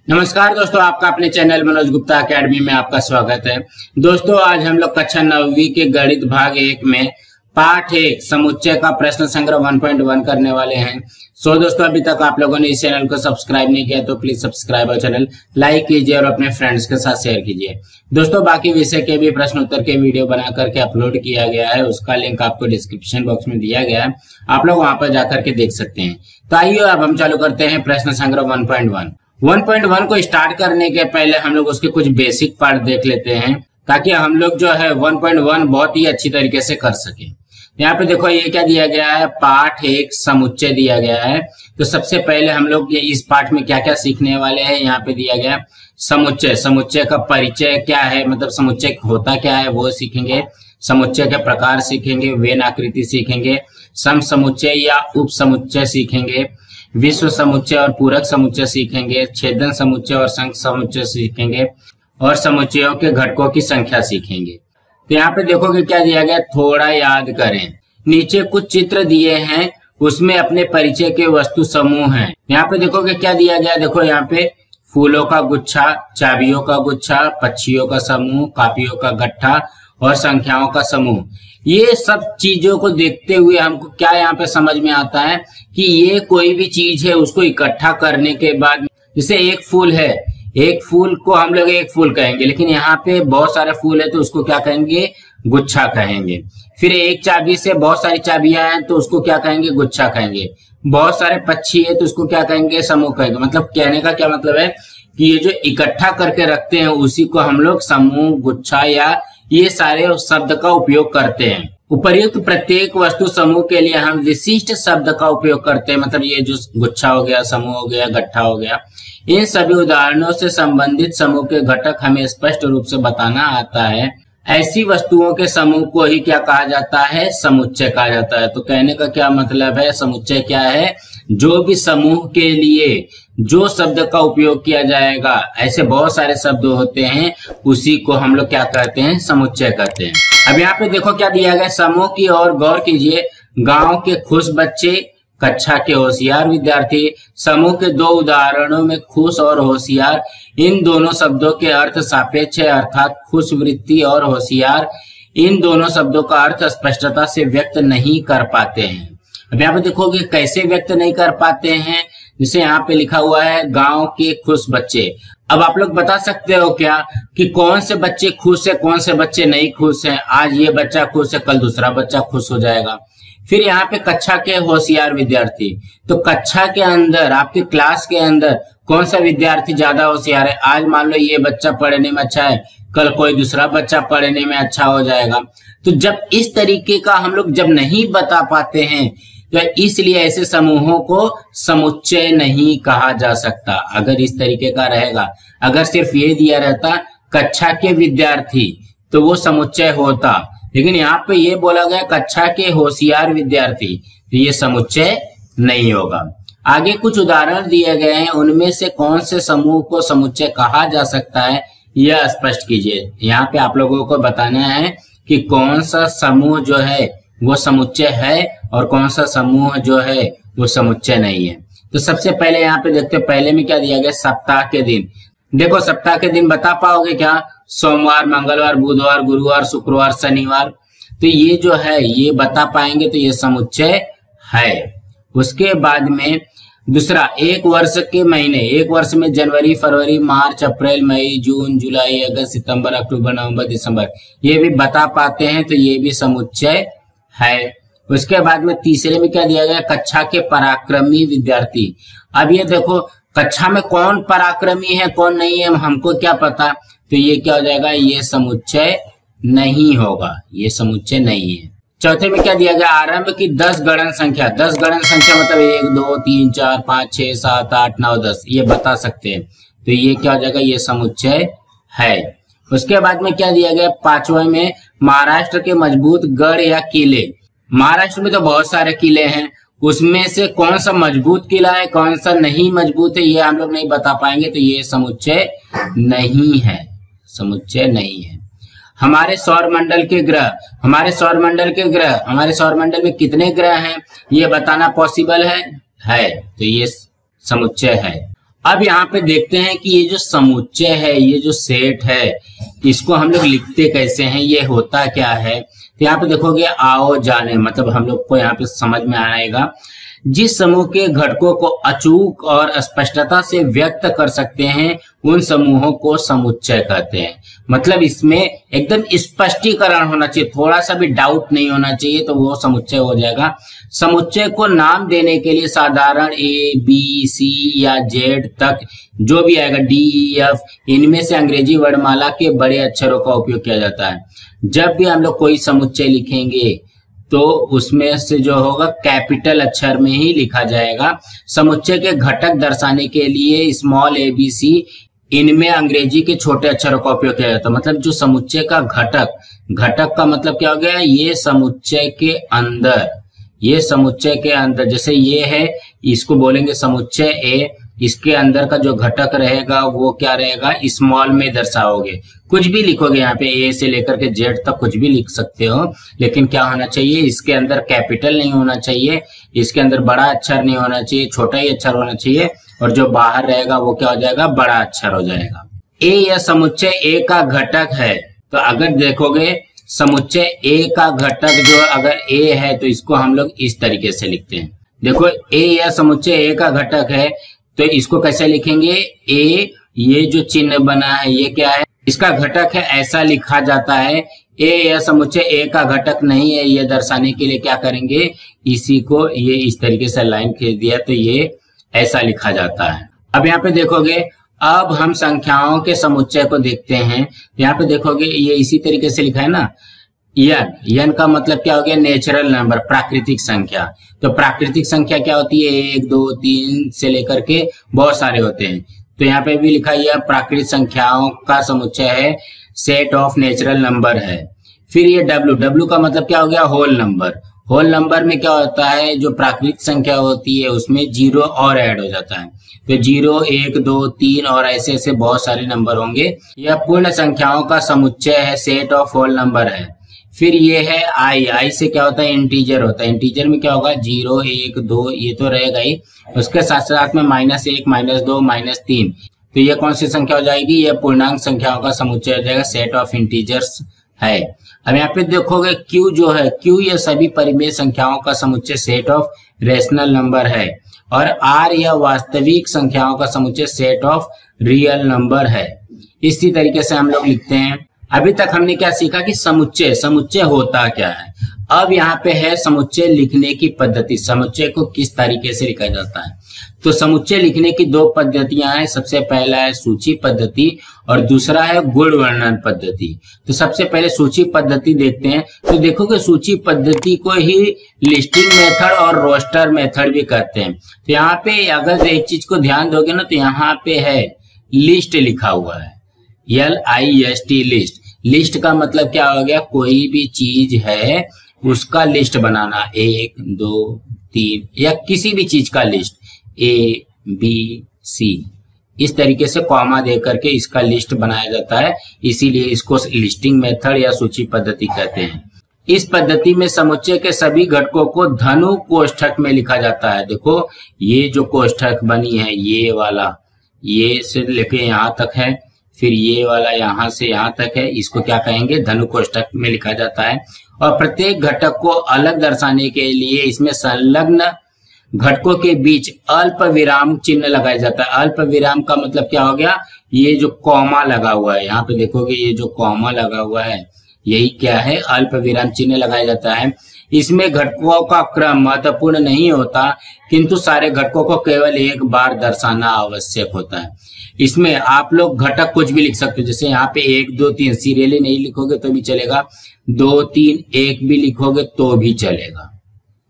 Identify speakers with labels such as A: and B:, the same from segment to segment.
A: नमस्कार दोस्तों, आपका अपने चैनल मनोज गुप्ता एकेडमी में आपका स्वागत है। दोस्तों आज हम लोग कक्षा 9वीं के गणित भाग 1 में पाठ 1 समुच्चय का प्रश्न संग्रह 1.1 करने वाले हैं। दोस्तों अभी तक आप लोगों ने इस चैनल को सब्सक्राइब नहीं किया तो प्लीज सब्सक्राइब और चैनल लाइक कीजिए और अपने फ्रेंड्स के साथ शेयर कीजिए। दोस्तों बाकी विषय के भी प्रश्न उत्तर के वीडियो बना करके अपलोड किया गया है, उसका लिंक आपको डिस्क्रिप्शन बॉक्स में दिया गया है, आप लोग वहां पर जाकर के देख सकते हैं। तो आइए अब हम चालू करते हैं प्रश्न संग्रह 1.1। 1.1 को स्टार्ट करने के पहले हम लोग उसके कुछ बेसिक पार्ट देख लेते हैं ताकि हम लोग जो है 1.1 बहुत ही अच्छी तरीके से कर सके। यहाँ पे देखो ये क्या दिया गया है, पाठ 1 समुच्चय दिया गया है। तो सबसे पहले हम लोग ये इस पाठ में क्या क्या सीखने वाले हैं, यहाँ पे दिया गया समुच्चय। समुच्चय का परिचय क्या है, मतलब समुच्चय होता क्या है वो सीखेंगे, समुच्चय के प्रकार सीखेंगे, वेन आकृति सीखेंगे, सम समुच्चय या उप समुच्चय सीखेंगे, विश्व समुच्चय और पूरक समुच्चय सीखेंगे, छेदन समुच्चय और संघ समुच्चय सीखेंगे और समुच्चयों के घटकों की संख्या सीखेंगे। तो यहाँ पे देखोगे क्या दिया गया, थोड़ा याद करें। नीचे कुछ चित्र दिए हैं, उसमें अपने परिचय के वस्तु समूह हैं। यहाँ पे देखोगे क्या दिया गया, देखो यहाँ पे फूलों का गुच्छा, चाबियों का गुच्छा, पक्षियों का समूह, कापियों का गट्ठा और संख्याओं का समूह। ये सब चीजों को देखते हुए हमको क्या यहाँ पे समझ में आता है कि ये कोई भी चीज है उसको इकट्ठा करने के बाद, जैसे एक फूल है, एक फूल को हम लोग एक फूल कहेंगे, लेकिन यहाँ पे बहुत सारे फूल है तो उसको क्या कहेंगे, गुच्छा कहेंगे। फिर एक चाबी से बहुत सारी चाबियां हैं तो उसको क्या कहेंगे, गुच्छा कहेंगे। बहुत सारे पक्षी है तो उसको क्या कहेंगे, समूह कहेंगे। मतलब कहने का क्या मतलब है कि ये जो इकट्ठा करके रखते हैं उसी को हम लोग समूह, गुच्छा या ये सारे शब्द का उपयोग करते हैं। उपर्युक्त प्रत्येक वस्तु समूह के लिए हम विशिष्ट शब्द का उपयोग करते हैं। मतलब ये जो गुच्छा हो गया, समूह हो गया, गट्ठा हो गया, इन सभी उदाहरणों से संबंधित समूह के घटक हमें स्पष्ट रूप से बताना आता है। ऐसी वस्तुओं के समूह को ही क्या कहा जाता है, समुच्चय कहा जाता है। तो कहने का क्या मतलब है, समुच्चय क्या है, जो भी समूह के लिए जो शब्द का उपयोग किया जाएगा, ऐसे बहुत सारे शब्द होते हैं, उसी को हम लोग क्या कहते हैं, समुच्चय कहते हैं। अब यहाँ पे देखो क्या दिया गया, समूह की ओर गौर कीजिए। गांव के खुश बच्चे, कक्षा के होशियार विद्यार्थी। समूह के दो उदाहरणों में खुश और होशियार, इन दोनों शब्दों के अर्थ सापेक्ष है, अर्थात खुश वृत्ति और होशियार इन दोनों शब्दों का अर्थ स्पष्टता से व्यक्त नहीं कर पाते हैं। अब यहाँ पे देखोगे कैसे व्यक्त नहीं कर पाते हैं, जैसे यहाँ पे लिखा हुआ है गांव के खुश बच्चे। अब आप लोग बता सकते हो क्या कि कौन से बच्चे खुश है, कौन से बच्चे नहीं खुश हैं। आज ये बच्चा खुश है, कल दूसरा बच्चा खुश हो जाएगा। फिर यहाँ पे कक्षा के होशियार विद्यार्थी, तो कक्षा के अंदर, आपके क्लास के अंदर कौन सा विद्यार्थी ज्यादा होशियार है। आज मान लो ये बच्चा पढ़ने में अच्छा है, कल कोई दूसरा बच्चा पढ़ने में अच्छा हो जाएगा। तो जब इस तरीके का हम लोग जब नहीं बता पाते हैं तो इसलिए ऐसे समूहों को समुच्चय नहीं कहा जा सकता। अगर इस तरीके का रहेगा, अगर सिर्फ ये दिया रहता कक्षा के विद्यार्थी तो वो समुच्चय होता, लेकिन यहाँ पे ये बोला गया कक्षा के होशियार विद्यार्थी, तो ये समुच्चय नहीं होगा। आगे कुछ उदाहरण दिए गए हैं, उनमें से कौन से समूह को समुच्चय कहा जा सकता है यह स्पष्ट कीजिए। यहाँ पे आप लोगों को बताना है कि कौन सा समूह जो है वो समुच्चय है और कौन सा समूह जो है वो समुच्चय नहीं है। तो सबसे पहले यहाँ पे देखते हैं, पहले में क्या दिया गया, सप्ताह के दिन। देखो सप्ताह के दिन बता पाओगे क्या, सोमवार, मंगलवार, बुधवार, गुरुवार, शुक्रवार, शनिवार। तो ये जो है ये बता पाएंगे तो ये समुच्चय है। उसके बाद में दूसरा, एक वर्ष के महीने, एक वर्ष में जनवरी, फरवरी, मार्च, अप्रैल, मई, जून, जुलाई, अगस्त, सितंबर, अक्टूबर, नवंबर, दिसंबर, ये भी बता पाते हैं तो ये भी समुच्चय है। उसके बाद में तीसरे में क्या दिया गया, कक्षा के पराक्रमी विद्यार्थी। अब ये देखो कक्षा में कौन पराक्रमी है कौन नहीं है हमको क्या पता, तो ये क्या हो जाएगा, ये समुच्चय नहीं होगा, ये समुच्चय नहीं है। चौथे में क्या दिया गया, आरंभ की 10 गणन संख्या। 10 गणन संख्या मतलब 1 2 3 4 5 6 7 8 9 10 ये बता सकते हैं, तो ये क्या हो जाएगा, ये समुच्चय है। उसके बाद में क्या दिया गया, पांचवें में महाराष्ट्र के मजबूत गढ़ या किले। महाराष्ट्र में तो बहुत सारे किले हैं, उसमें से कौन सा मजबूत किला है कौन सा नहीं मजबूत है ये हम लोग नहीं बता पाएंगे, तो ये समुच्चय नहीं है, समुच्चय नहीं है। हमारे सौरमंडल के ग्रह, हमारे सौरमंडल में कितने ग्रह हैं ये बताना पॉसिबल है। तो ये समुच्चय है। अब यहाँ पे देखते हैं कि ये जो समुच्चय है, ये जो सेट है, इसको हम लोग लिखते कैसे हैं, ये होता क्या है। तो यहाँ पे देखोगे आओ जाने, मतलब हम लोग को यहाँ पे समझ में आएगा। जिस समूह के घटकों को अचूक और स्पष्टता से व्यक्त कर सकते हैं उन समूहों को समुच्चय कहते हैं। मतलब इसमें एकदम स्पष्टीकरण होना चाहिए, थोड़ा सा भी डाउट नहीं होना चाहिए, तो वो समुच्चय हो जाएगा। समुच्चय को नाम देने के लिए साधारण ए बी सी या जेड तक जो भी आएगा, डी ई एफ, इनमें से अंग्रेजी वर्णमाला के बड़े अक्षरों का उपयोग किया जाता है। जब भी हम लोग कोई समुच्चय लिखेंगे तो उसमें से जो होगा कैपिटल अक्षर में ही लिखा जाएगा। समुच्चय के घटक दर्शाने के लिए स्मॉल ए बी सी, इनमें अंग्रेजी के छोटे अक्षरों का उपयोग किया जाता है। मतलब जो समुच्चय का घटक का मतलब क्या हो गया, ये समुच्चय के अंदर, जैसे ये है, इसको बोलेंगे समुच्चय ए, इसके अंदर का जो घटक रहेगा वो क्या रहेगा, स्मॉल में दर्शाओगे। कुछ भी लिखोगे यहाँ पे, ए से लेकर के जेड तक कुछ भी लिख सकते हो, लेकिन क्या होना चाहिए, इसके अंदर कैपिटल नहीं होना चाहिए, इसके अंदर बड़ा अक्षर नहीं होना चाहिए, छोटा ही अक्षर होना चाहिए, और जो बाहर रहेगा वो क्या हो जाएगा, बड़ा अक्षर हो जाएगा। ए या समुच्चय ए का घटक है, तो अगर देखोगे समुच्चय ए का घटक जो अगर ए है तो इसको हम लोग इस तरीके से लिखते हैं। देखो ए या समुच्चय ए का घटक है तो इसको कैसे लिखेंगे, ए, ये जो चिन्ह बना है ये क्या है, इसका घटक है, ऐसा लिखा जाता है। ए या समुच्चय ए का घटक नहीं है, ये दर्शाने के लिए क्या करेंगे, इसी को ये इस तरीके से लाइन खींच दिया तो ये ऐसा लिखा जाता है। अब यहाँ पे देखोगे, अब हम संख्याओं के समुच्चय को देखते हैं। यहाँ पे देखोगे ये इसी तरीके से लिखा है ना, यन का मतलब क्या हो गया, नेचुरल नंबर, प्राकृतिक संख्या। तो प्राकृतिक संख्या क्या होती है, 1 2 3 से लेकर के बहुत सारे होते हैं। तो यहाँ पे भी लिखा है प्राकृतिक संख्याओं का समुच्चय है, सेट ऑफ नेचुरल नंबर है। फिर ये डब्ल्यू का मतलब क्या हो गया, होल नंबर। होल नंबर में क्या होता है, जो प्राकृतिक संख्या होती है उसमें 0 और ऐड हो जाता है, तो 0 1 2 3 और ऐसे ऐसे बहुत सारे नंबर होंगे। यह पूर्ण संख्याओं का समुच्चय है, सेट ऑफ होल नंबर है। फिर ये है आई से क्या होता है, इंटीजर होता है। इंटीजर में क्या होगा, 0 1 2 ये तो रहेगा ही, उसके साथ साथ में -1 -2 -3, तो ये कौन सी संख्या हो जाएगी, ये पूर्णांक संख्याओं का समुच्चय हो जाएगा, सेट ऑफ इंटीजर्स है। अब यहाँ पे देखोगे क्यू जो है, क्यू ये सभी परिमेय संख्याओं का समुच्चय, सेट ऑफ रेशनल नंबर है। और आर यह वास्तविक संख्याओं का समुच्चय, सेट ऑफ रियल नंबर है। इसी तरीके से हम लोग लिखते हैं। अभी तक हमने क्या सीखा कि समुच्चय होता क्या है। अब यहाँ पे है समुच्चय लिखने की पद्धति, समुच्चय को किस तरीके से लिखा जाता है। तो समुच्चय लिखने की 2 पद्धतियां हैं। सबसे पहला है सूची पद्धति और दूसरा है गुण वर्णन पद्धति। तो सबसे पहले सूची पद्धति देखते हैं। तो देखोगे सूची पद्धति को ही लिस्टिंग मेथड और रोस्टर मेथड भी कहते हैं। तो यहाँ पे अगर एक चीज को ध्यान दोगे ना, तो यहाँ पे है लिस्ट लिखा हुआ है, LIST लिस्ट। लिस्ट का मतलब क्या हो गया, कोई भी चीज है उसका लिस्ट बनाना, 1 2 3 या किसी भी चीज का लिस्ट, ABC, इस तरीके से कॉमा दे करके इसका लिस्ट बनाया जाता है। इसीलिए इसको लिस्टिंग मेथड या सूची पद्धति कहते हैं। इस पद्धति में समुच्चय के सभी घटकों को धनु कोष्ठक में लिखा जाता है। देखो ये जो कोष्ठक बनी है, ये वाला, ये से लेके यहाँ तक है, फिर ये वाला यहाँ से यहाँ तक है, इसको क्या कहेंगे, धनु कोष्ठक में लिखा जाता है। और प्रत्येक घटक को अलग दर्शाने के लिए इसमें संलग्न घटकों के बीच अल्प विराम चिन्ह लगाया जाता है। अल्प विराम का मतलब क्या हो गया, ये जो कॉमा लगा हुआ है, यहाँ पे देखोगे ये जो कॉमा लगा हुआ है यही क्या है, अल्प विराम चिन्ह लगाया जाता है। इसमें घटकों का क्रम महत्वपूर्ण नहीं होता, किंतु सारे घटकों को केवल एक बार दर्शाना आवश्यक होता है। इसमें आप लोग घटक कुछ भी लिख सकते हो, जैसे यहाँ पे 1 2 3 सीरियली नहीं लिखोगे तो भी चलेगा, 2 3 1 भी लिखोगे तो भी चलेगा,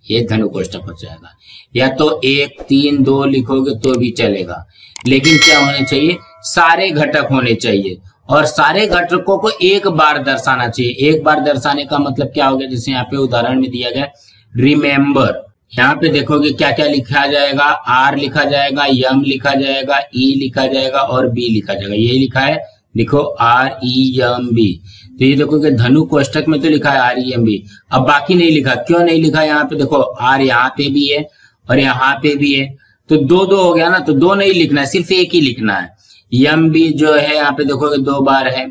A: ये धनु कोष्ठक हो जाएगा। या तो 1 3 2 लिखोगे तो भी चलेगा, लेकिन क्या होने चाहिए, सारे घटक होने चाहिए और सारे घटकों को एक बार दर्शाना चाहिए। एक बार दर्शाने का मतलब क्या हो गया, जैसे यहाँ पे उदाहरण में दिया गया रिमेम्बर, यहाँ पे देखोगे क्या क्या लिखा जाएगा, R लिखा जाएगा, M लिखा जाएगा, E लिखा जाएगा और B लिखा जाएगा। ये लिखा है देखो REMB। तो ये देखो कि धनु कोष्ठक में तो लिखा है REMB, अब बाकी नहीं लिखा। क्यों नहीं लिखा? यहाँ पे देखो R यहाँ पे भी है और यहाँ पे भी है, तो दो दो हो गया ना, तो दो नहीं लिखना है, सिर्फ एक ही लिखना है। MB जो है यहाँ पे देखोगे 2 बार है,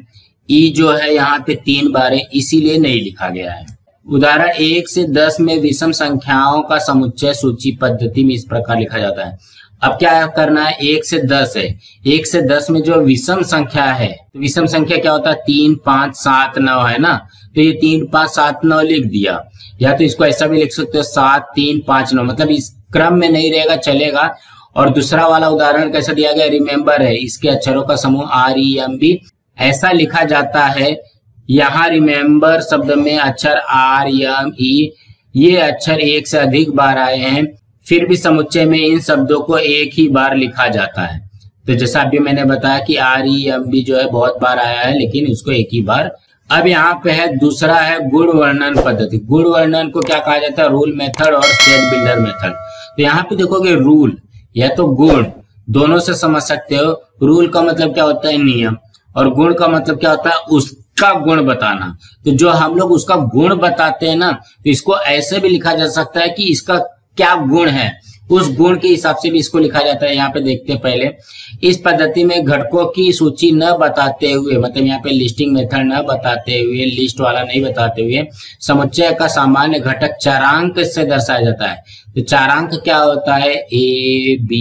A: E जो है यहाँ पे 3 बार है, इसीलिए नहीं लिखा गया है। उदाहरण 1 से 10 में विषम संख्याओं का समुच्चय सूची पद्धति में इस प्रकार लिखा जाता है। अब क्या करना है? 1 से 10 है, 1 से 10 में जो विषम संख्या है, तो विषम संख्या क्या होता है? 3, 5, 7, 9 है ना, तो ये 3, 5, 7, 9 लिख दिया। या तो इसको ऐसा भी लिख सकते हो 7, 3, 5, 9, मतलब इस क्रम में नहीं रहेगा, चलेगा। और दूसरा वाला उदाहरण कैसा दिया गया? रिमेंबर है, इसके अक्षरों का समूह REMB ऐसा लिखा जाता है। यहाँ रिमेंबर शब्द में अक्षर RME ये अक्षर एक से अधिक बार आए हैं, फिर भी समुच्चय में इन शब्दों को एक ही बार लिखा जाता है। तो जैसा अभी मैंने बताया कि REMB जो है बहुत बार आया है, लेकिन उसको एक ही बार। अब यहाँ पे है दूसरा है गुण वर्णन पद्धति। गुण वर्णन को क्या कहा जाता है? रूल मेथड और सेट बिल्डर मेथड। तो यहाँ पे देखोगे रूल या तो गुण, दोनों से समझ सकते हो। रूल का मतलब क्या होता है? नियम, और गुण का मतलब क्या होता है? उसका गुण बताना। तो जो हम लोग उसका गुण बताते हैं ना, तो इसको ऐसे भी लिखा जा सकता है कि इसका क्या गुण है, उस गुण के हिसाब से भी इसको लिखा जाता है। यहाँ पे देखते हैं पहले, इस पद्धति में घटकों की सूची न बताते हुए, मतलब यहाँ पे लिस्टिंग मेथड न बताते हुए, लिस्ट वाला नहीं बताते हुए, समुच्चय का सामान्य घटक चरांक से दर्शाया जाता है। तो चरांक क्या होता है? A, B,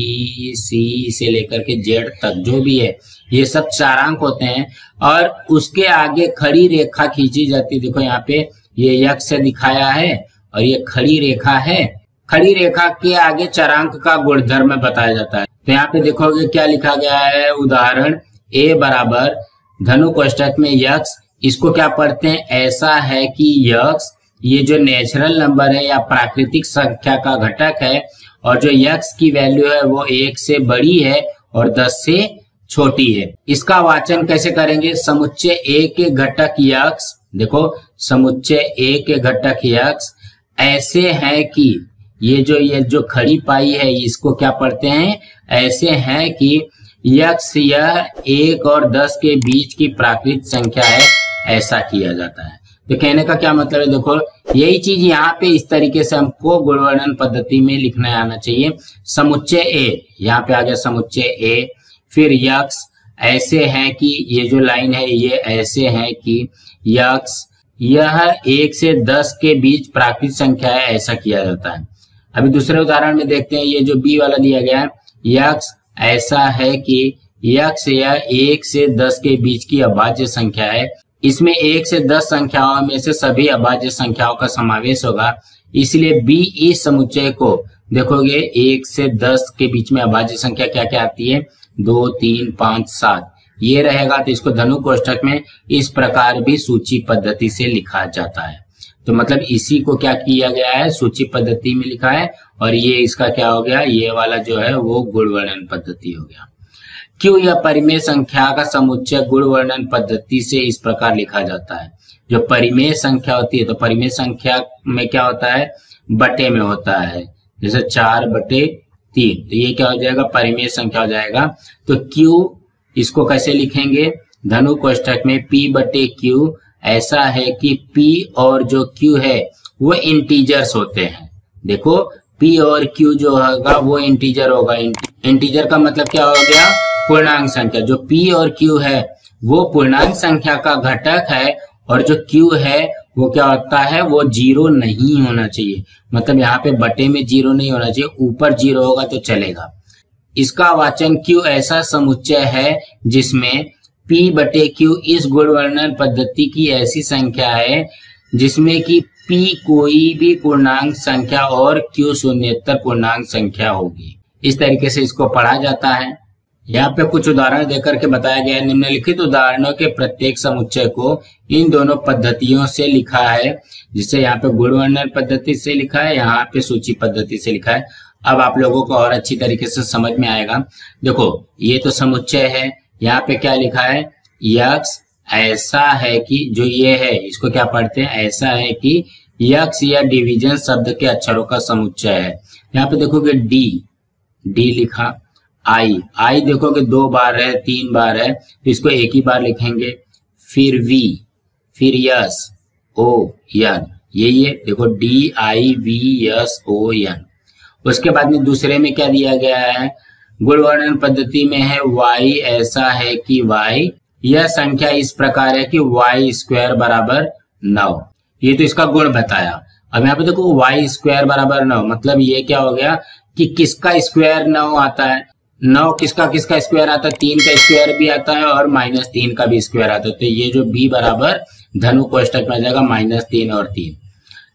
A: C से लेकर के Z तक जो भी है, ये सब चरांक होते हैं। और उसके आगे खड़ी रेखा खींची जाती है। देखो यहाँ पे ये यक्ष से दिखाया है और ये खड़ी रेखा है। खड़ी रेखा के आगे चरांक का गुणधर्म बताया जाता है। तो यहाँ पे देखोगे क्या लिखा गया है? उदाहरण A बराबर धनु कोष्ठक में यक्ष, इसको क्या पढ़ते हैं? ऐसा है कि यक्ष ये जो नेचुरल नंबर है या प्राकृतिक संख्या का घटक है, और जो यक्ष की वैल्यू है वो 1 से बड़ी है और 10 से छोटी है। इसका वाचन कैसे करेंगे? समुच्चय A के घटक यक्ष, देखो समुच्चय A के घटक यक्ष ऐसे है कि ये जो खड़ी पाई है, इसको क्या पढ़ते हैं? ऐसे हैं कि यक्ष यह 1 और 10 के बीच की प्राकृतिक संख्या है, ऐसा किया जाता है। तो कहने का क्या मतलब है? देखो यही चीज यहाँ पे इस तरीके से हमको गुणवर्णन पद्धति में लिखना आना चाहिए। समुच्चय A, यहाँ पे आ गया समुच्चय A, फिर यक्ष ऐसे है कि ये जो लाइन है ये ऐसे है कि यक्ष यह 1 से 10 के बीच प्राकृतिक संख्या है, ऐसा किया जाता है। अभी दूसरे उदाहरण में देखते हैं, ये जो B वाला दिया गया है, यक्ष ऐसा है कि यक्ष यह 1 से 10 के बीच की अभाज्य संख्या है। इसमें 1 से 10 संख्याओं में से सभी अभाज्य संख्याओं का समावेश होगा, इसलिए B इस समुच्चय को देखोगे 1 से 10 के बीच में अभाज्य संख्या क्या क्या आती है? 2, 3, 5, 7 ये रहेगा। तो इसको धनु कोष्ठक में इस प्रकार भी सूची पद्धति से लिखा जाता है। तो मतलब इसी को क्या किया गया है? सूची पद्धति में लिखा है। और ये इसका क्या हो गया? ये वाला जो है वो गुणवर्णन पद्धति हो गया। क्यों यह परिमेय संख्या का समुच्चय गुणवर्णन पद्धति से इस प्रकार लिखा जाता है? जो परिमेय संख्या होती है, तो परिमेय संख्या में क्या होता है? बटे में होता है, जैसे 4/3, तो ये क्या हो जाएगा? परिमेय संख्या हो जाएगा। तो Q इसको कैसे लिखेंगे? धनु कोष्ठक में P/Q ऐसा है कि P और जो Q है वो इंटीजर्स होते हैं। देखो P और Q जो होगा वो इंटीजर होगा। इंटीजर का मतलब क्या हो गया? पूर्णांक संख्या। जो P और Q है वो पूर्णांक संख्या का घटक है, और जो Q है वो क्या होता है? वो 0 नहीं होना चाहिए। मतलब यहाँ पे बटे में 0 नहीं होना चाहिए, ऊपर 0 होगा तो चलेगा। इसका वाचन Q ऐसा समुच्चय है जिसमें P/Q इस गुणवर्णन पद्धति की ऐसी संख्या है जिसमें कि P कोई भी पूर्णांक संख्या और Q शून्येतर पूर्णांक संख्या होगी। इस तरीके से इसको पढ़ा जाता है। यहाँ पे कुछ उदाहरण देकर के बताया गया है। निम्नलिखित उदाहरणों के प्रत्येक समुच्चय को इन दोनों पद्धतियों से लिखा है, जिसे यहाँ पे गुणवर्णन पद्धति से लिखा है, यहाँ पे सूची पद्धति से लिखा है। अब आप लोगों को और अच्छी तरीके से समझ में आएगा। देखो ये तो समुच्चय है, यहाँ पे क्या लिखा है? यक्ष ऐसा है कि, जो ये है इसको क्या पढ़ते हैं? ऐसा है कि यक्ष या डिवीजन शब्द के अक्षरों का समुच्चय है। यहाँ पे देखोगे डी लिखा, आई देखोगे 2 बार है, 3 बार है, तो इसको एक ही बार लिखेंगे। फिर V, फिर यस ओ यन, ये देखो DIVSON। उसके बाद में दूसरे में क्या दिया गया है, गुण वर्णन पद्धति में है y ऐसा है कि y, यह संख्या इस प्रकार है कि y स्क्वायर बराबर 9। ये तो इसका गुण बताया। अब यहाँ पे देखो y स्क्वायर बराबर 9, मतलब ये क्या हो गया कि किसका स्क्वायर 9 आता है, 9 किसका स्क्वायर आता है, 3 का स्क्वायर भी आता है और -3 का भी स्क्वायर आता है। तो ये जो b बराबर धनु कोष्टक में आ जाएगा -3 और 3।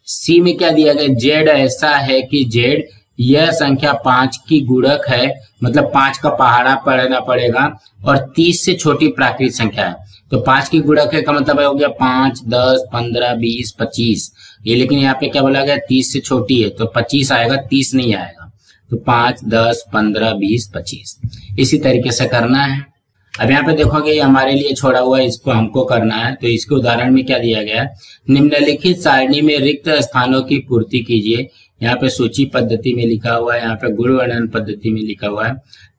A: सी में क्या दिया गया, z ऐसा है कि z यह संख्या 5 की गुणक है, मतलब 5 का पहाड़ा पढ़ना पड़ेगा और 30 से छोटी प्राकृत संख्या है। तो 5 की गुणक है का मतलब हो गया 5, 10, 15, 20, 25। ये लेकिन यहाँ पे क्या बोला गया 30 से छोटी है, तो 25 आएगा, 30 नहीं आएगा। तो 5, 10, 15, 20, 25 इसी तरीके से करना है। अब यहाँ पे देखोगे हमारे लिए छोड़ा हुआ है, इसको हमको करना है। तो इसके उदाहरण में क्या दिया गया है, निम्नलिखित सारणी में रिक्त स्थानों की पूर्ति कीजिए। यहाँ पे सूची पद्धति में लिखा हुआ है, यहाँ पे गुण वर्णन पद्धति में लिखा हुआ है।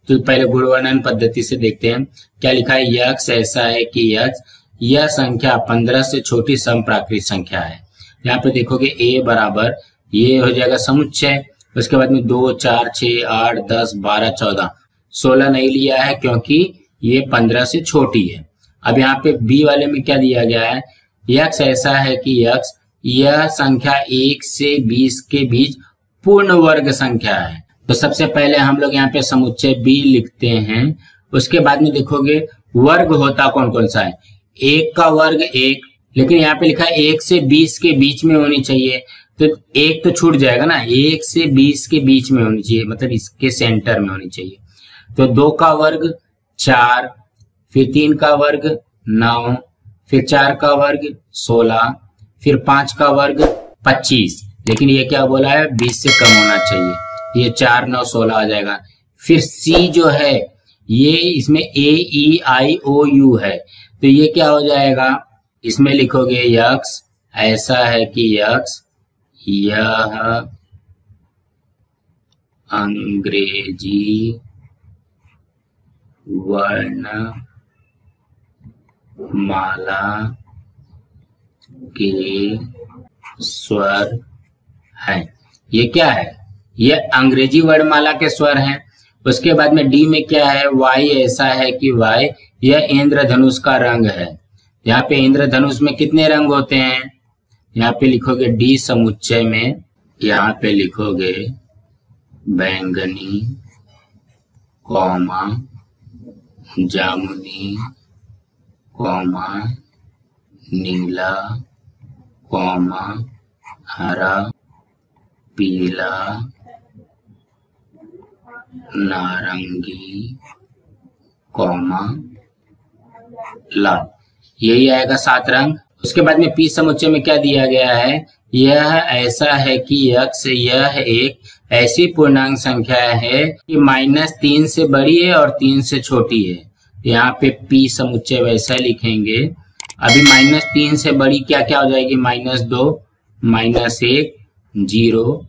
A: तो पहले गुण वर्णन पद्धति से देखते हैं क्या लिखा है। यक्स ऐसा है कि यक्स यह संख्या 15 से छोटी सम प्राकृत संख्या है। यहाँ पे देखोगे a बराबर ये हो जाएगा समुच्चय, उसके बाद में 2, 4, 6, 8, 10, 12, 14, 16 नहीं लिया है क्योंकि ये 15 से छोटी है। अब यहाँ पे b वाले में क्या दिया गया है, यक्स ऐसा है कि यक्स यह संख्या 1 से 20 के बीच पूर्ण वर्ग संख्या है। तो सबसे पहले हम लोग यहाँ पे समुच्चय b लिखते हैं। उसके बाद में देखोगे वर्ग होता कौन कौन सा है, 1 का वर्ग 1, लेकिन यहाँ पे लिखा है 1 से 20 के बीच में होनी चाहिए, तो 1 तो छूट जाएगा ना, 1 से 20 के बीच में होनी चाहिए, मतलब इसके सेंटर में होनी चाहिए। तो 2 का वर्ग 4, फिर 3 का वर्ग 9, फिर 4 का वर्ग 16, फिर 5 का वर्ग 25, लेकिन ये क्या बोला है 20 से कम होना चाहिए। ये 4, 9, 16 आ जाएगा। फिर C जो है ये इसमें AEIOU है, तो ये क्या हो जाएगा, इसमें लिखोगे यक्स ऐसा है कि यक्स यह अंग्रेजी वर्ण माला के स्वर हैं। ये क्या है, ये अंग्रेजी वर्णमाला के स्वर हैं। उसके बाद में डी में क्या है, y ऐसा है कि y यह इंद्रधनुष का रंग है। यहाँ पे इंद्रधनुष में कितने रंग होते हैं, यहाँ पे लिखोगे डी समुच्चय में, यहाँ पे लिखोगे बैंगनी, कौमा, जामुनी, कौमा, नीला, कौमा, हरा, पीला, नारंगी, कौमा, लाल, यही आएगा 7 रंग। उसके बाद में पी समुच्चय में क्या दिया गया है, यह ऐसा है कि यक्स यह एक ऐसी पूर्णांक संख्या है कि -3 से बड़ी है और 3 से छोटी है। यहाँ पे पी समुच्चय वैसा लिखेंगे। अभी -3 से बड़ी क्या क्या हो जाएगी, -2, -1, 0,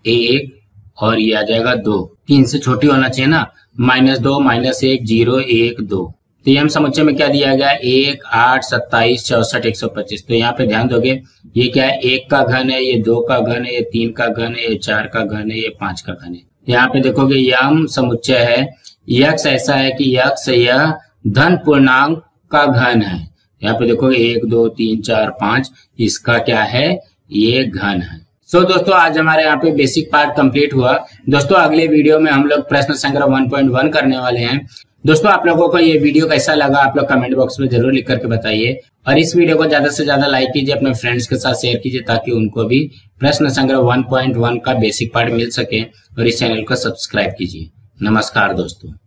A: 1 और ये आ जाएगा 2। 3 से छोटी होना चाहिए ना, -2, -1, 0, 1, 2। तो ये हम समुच्चय में क्या दिया गया, 1, 8, 27, 64, 125। तो यहाँ पे ध्यान दोगे ये क्या है, 1 का घन है, ये 2 का घन है, ये 3 का घन है, ये 4 का घन है, ये 5 का घन है। यहाँ पे देखोगे यम समुच्चय है, यक्स ऐसा है कि यक्स यह धन पूर्णांक का घन है। यहाँ पे देखोगे 1, 2, 3, 4, 5 इसका क्या है, ये घन है। सो दोस्तों आज हमारे यहाँ पे बेसिक पार्ट कंप्लीट हुआ। दोस्तों अगले वीडियो में हम लोग प्रश्न संग्रह 1.1 करने वाले हैं। दोस्तों आप लोगों को ये वीडियो कैसा लगा आप लोग कमेंट बॉक्स में जरूर लिख करके बताइए, और इस वीडियो को ज्यादा से ज्यादा लाइक कीजिए, अपने फ्रेंड्स के साथ शेयर कीजिए ताकि उनको भी प्रश्न संग्रह 1.1 का बेसिक पार्ट मिल सके, और इस चैनल को सब्सक्राइब कीजिए। नमस्कार दोस्तों।